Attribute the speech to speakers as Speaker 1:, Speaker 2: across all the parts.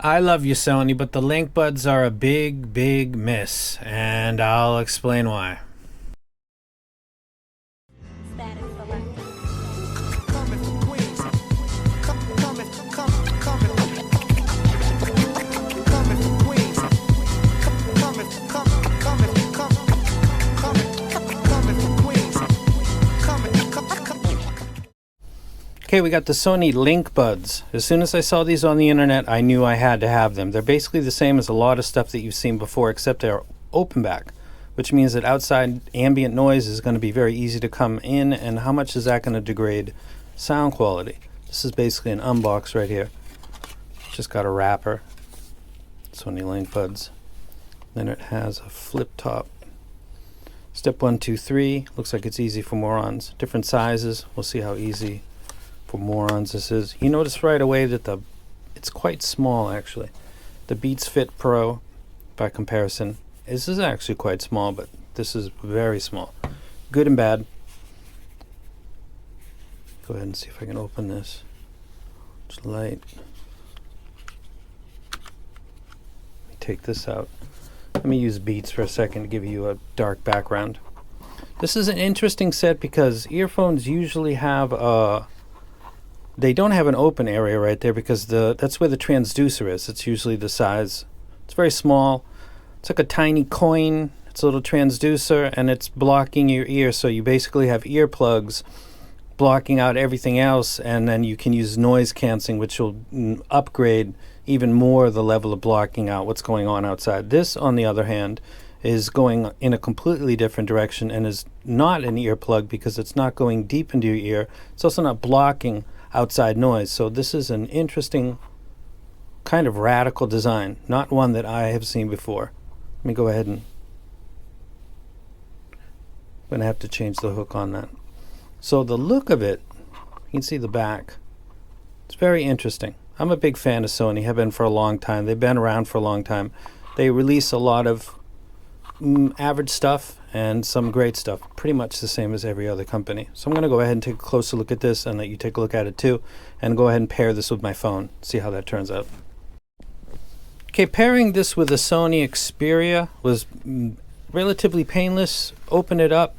Speaker 1: I love you, Sony, but the LinkBuds are a big, big miss, and I'll explain why. Okay, we got the Sony LinkBuds. As soon as I saw these on the internet, I knew I had to have them. They're basically the same as a lot of stuff that you've seen before, except they're open back, which means that outside ambient noise is going to be very easy to come in, and how much is that going to degrade sound quality? This is basically an unbox right here. Just got a wrapper, Sony LinkBuds. Then it has a flip top. Step 1, 2, 3. Looks like it's easy for morons. Different sizes. We'll see how easy for morons this is. You notice right away that it's quite small actually. The Beats Fit Pro, by comparison, this is actually quite small, but this is very small. Good and bad. Go ahead and see if I can open this. Just light. Let me take this out. Let me use Beats for a second to give you a dark background. This is an interesting set because earphones usually have they don't have an open area right there because that's where the transducer is. It's usually the size. It's very small. It's like a tiny coin. It's a little transducer and it's blocking your ear. So you basically have earplugs blocking out everything else, and then you can use noise canceling, which will upgrade even more the level of blocking out what's going on outside. This, on the other hand, is going in a completely different direction and is not an earplug because it's not going deep into your ear. It's also not blocking outside noise. So this is an interesting kind of radical design, not one that I have seen before. Let me go ahead and I'm going to have to change the hook on that. So the look of it, you can see the back. It's very interesting. I'm a big fan of Sony, have been for a long time. They've been around for a long time. They release a lot of average stuff and some great stuff, pretty much the same as every other company. So I'm going to go ahead and take a closer look at this and let you take a look at it too, and go ahead and pair this with my phone, see how that turns out. Okay, pairing this with a Sony Xperia was relatively painless. Open it up,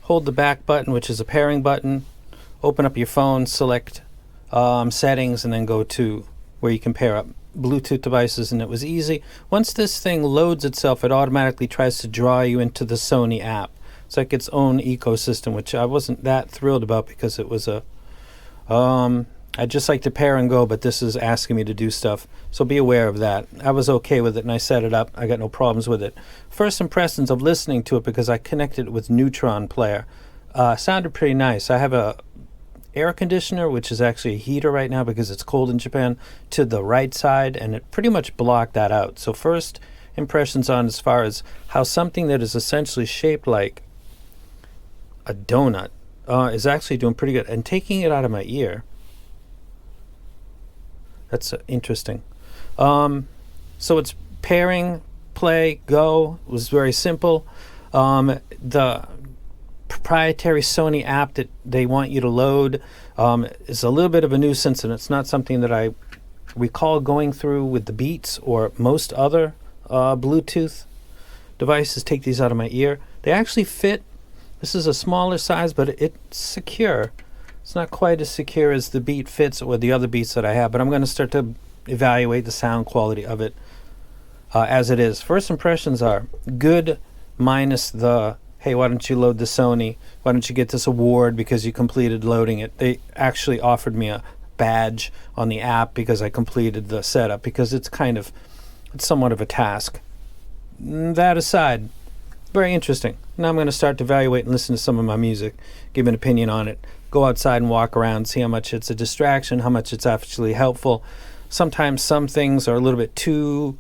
Speaker 1: hold the back button, which is a pairing button, open up your phone, select settings, and then go to where you can pair up Bluetooth devices, and it was easy. Once this thing loads itself, it automatically tries to draw you into the Sony app. It's like its own ecosystem, which I wasn't that thrilled about because it was a I just like to pair and go, but this is asking me to do stuff, so be aware of that. I was okay with it and I set it up. I got no problems with it. First impressions of listening to it, because I connected it with Neutron Player, sounded pretty nice. I have a air conditioner, which is actually a heater right now because it's cold in Japan, to the right side, and it pretty much blocked that out. So first impressions on as far as how something that is essentially shaped like a donut is actually doing pretty good. And taking it out of my ear, that's interesting. So it's pairing, play, go. It was very simple. The proprietary Sony app that they want you to load is a little bit of a nuisance, and it's not something that I recall going through with the Beats or most other Bluetooth devices. Take these out of my ear. They actually fit. This is a smaller size, but it's secure. It's not quite as secure as the Beat Fits or the other Beats that I have, but I'm going to start to evaluate the sound quality of it as it is. First impressions are good, minus the hey, why don't you load the Sony? Why don't you get this award because you completed loading it? They actually offered me a badge on the app because I completed the setup, because it's somewhat of a task. That aside, very interesting. Now I'm going to start to evaluate and listen to some of my music, give an opinion on it, go outside and walk around, see how much it's a distraction, how much it's actually helpful. Sometimes some things are a little bit too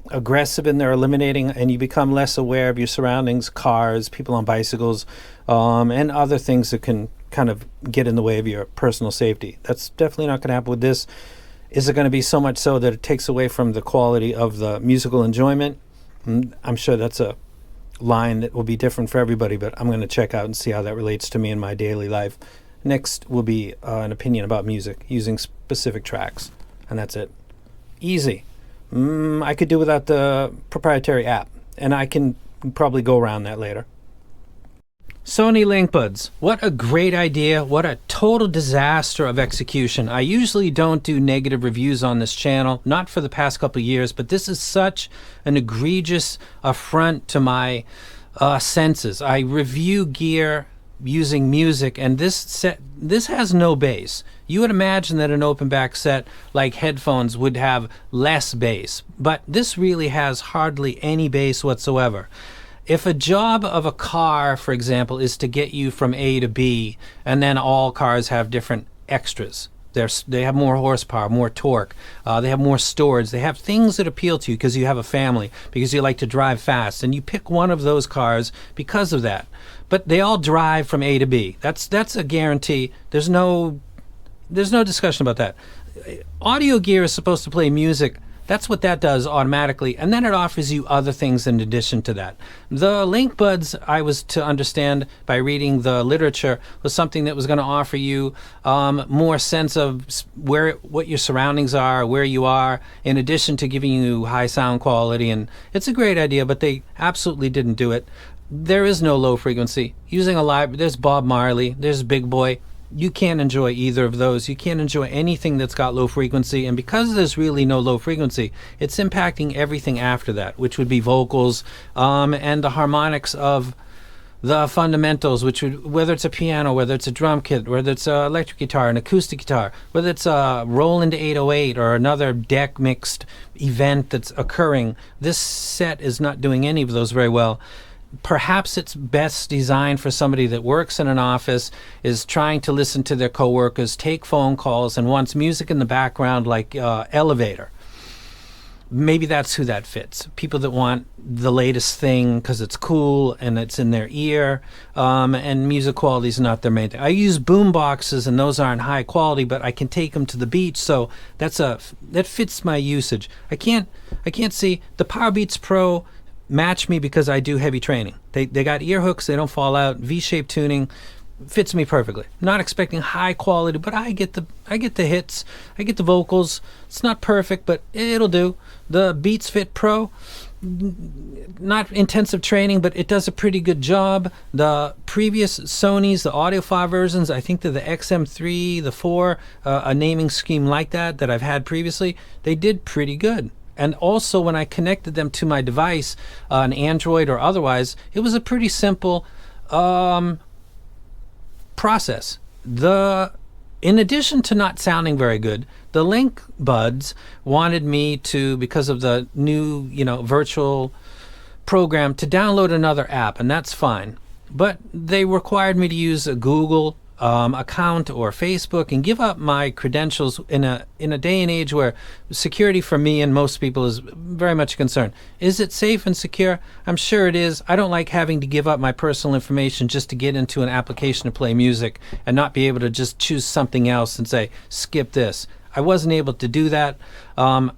Speaker 1: aggressive in their eliminating, and you become less aware of your surroundings, cars, people on bicycles, and other things that can kind of get in the way of your personal safety. That's definitely not going to happen with this. Is it going to be so much so that it takes away from the quality of the musical enjoyment? I'm sure that's a line that will be different for everybody, but I'm going to check out and see how that relates to me in my daily life. Next will be an opinion about music using specific tracks. and that's it. Easy. I could do without the proprietary app, and I can probably go around that later. Sony LinkBuds. What a great idea. What a total disaster of execution. I usually don't do negative reviews on this channel, not for the past couple of years, but this is such an egregious affront to my senses. I review gear using music, and this has no bass. You would imagine that an open back set like headphones would have less bass, but this really has hardly any bass whatsoever. If a job of a car, for example, is to get you from A to B, and then all cars have different extras. They have more horsepower, more torque, they have more storage, they have things that appeal to you because you have a family, because you like to drive fast, and you pick one of those cars because of that. But they all drive from A to B. That's a guarantee. There's no discussion about that. Audio gear is supposed to play music. That's what that does automatically, and then it offers you other things in addition to that. The LinkBuds, I was to understand by reading the literature, was something that was going to offer you more sense of what your surroundings are, where you are, in addition to giving you high sound quality. And it's a great idea, but they absolutely didn't do it. There is no low frequency. Using a library, there's Bob Marley, there's Big Boy. You can't enjoy either of those. You can't enjoy anything that's got low frequency, and because there's really no low frequency, it's impacting everything after that, which would be vocals and the harmonics of the fundamentals, which would, whether it's a piano, whether it's a drum kit, whether it's an electric guitar, an acoustic guitar, whether it's a Roland 808 or another deck mixed event that's occurring. This set is not doing any of those very well. Perhaps it's best designed for somebody that works in an office, is trying to listen to their coworkers, take phone calls, and wants music in the background like elevator. Maybe that's who that fits. People that want the latest thing because it's cool and it's in their ear, and music quality is not their main thing. I use boom boxes, and those aren't high quality, but I can take them to the beach, so that fits my usage. I can't see the Powerbeats Pro match me because I do heavy training. They got ear hooks, they don't fall out, V-shaped tuning, fits me perfectly. Not expecting high quality, but I get the hits, I get the vocals. It's not perfect, but it'll do. The Beats Fit Pro, not intensive training, but it does a pretty good job. The previous Sonys, the audiophile versions, I think they're the XM3, the 4, a naming scheme like that I've had previously, they did pretty good. And also when I connected them to my device, an Android or otherwise, it was a pretty simple process. In addition to not sounding very good, the LinkBuds wanted me to, because of the new virtual program, to download another app, and that's fine. But they required me to use a Google account or Facebook and give up my credentials in a day and age where security for me and most people is very much concerned. Is it safe and secure? I'm sure it is. I don't like having to give up my personal information just to get into an application to play music and not be able to just choose something else and say skip this. I wasn't able to do that. I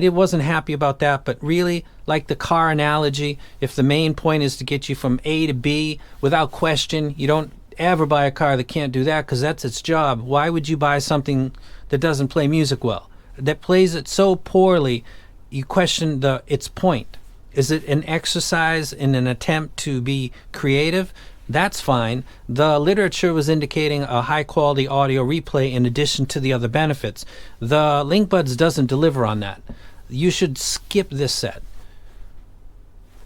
Speaker 1: wasn't happy about that, but really, like the car analogy, if the main point is to get you from A to B without question, you don't ever buy a car that can't do that because that's its job. Why would you buy something that doesn't play music well, that plays it so poorly? You question its point. Is it an exercise in an attempt to be creative? That's fine. The literature was indicating a high quality audio replay in addition to the other benefits. The LinkBuds doesn't deliver on that. You should skip this set.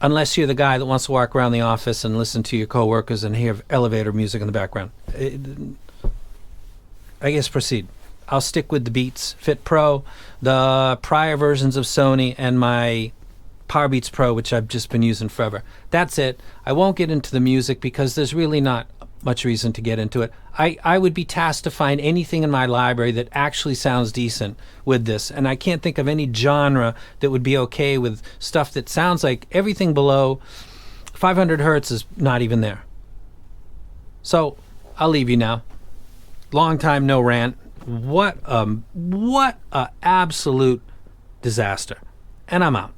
Speaker 1: Unless you're the guy that wants to walk around the office and listen to your coworkers and hear elevator music in the background. I guess proceed. I'll stick with the Beats Fit Pro, the prior versions of Sony, and my Powerbeats Pro, which I've just been using forever. That's it. I won't get into the music because there's really not much reason to get into it. I would be tasked to find anything in my library that actually sounds decent with this, and I can't think of any genre that would be okay with stuff that sounds like everything below 500 hertz is not even there. So I'll leave you now. Long time no rant. What a absolute disaster. And I'm out.